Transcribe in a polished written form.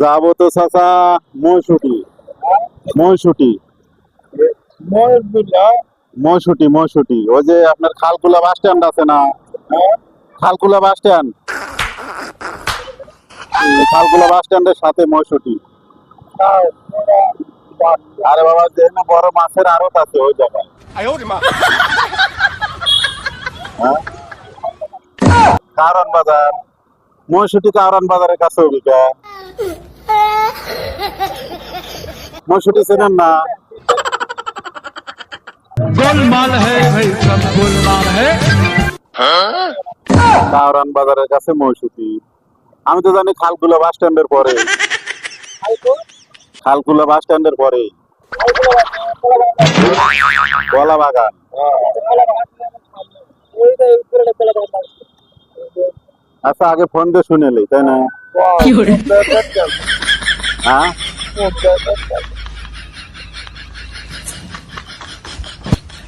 যাবো তো চাচা ময়ষট্টি ময়ষট্টি ময়ষট্টি ময়ষট্টি ওই যে আপনার খালকুলা বাস স্ট্যান্ড আছে না, খালকুলা বাস স্ট্যান্ড, খালকুলা বাস স্ট্যান্ডের সাথে ময়ষট্টি। আরে বাবা যে না বড় মাছের আড়ত আছে ওই জায়গায়। হ্যাঁ? কারণ বাজার ময়ষট্টি কারণ বাজারের কাছে অভিজ্ঞা ময়ষট্টি চেনেন না? गोलमाल है भाई सब गोलमाल है। কারণ বাজারের কাছে ময়ষট্টি। আমি তো জানি খালকুলা বাস স্ট্যান্ডের পরে, খালকুলা বাস স্ট্যান্ডের পরে কলা বাগান। আচ্ছা আগে ফোন দিয়ে শুনেলি তাই না? হ্যাঁ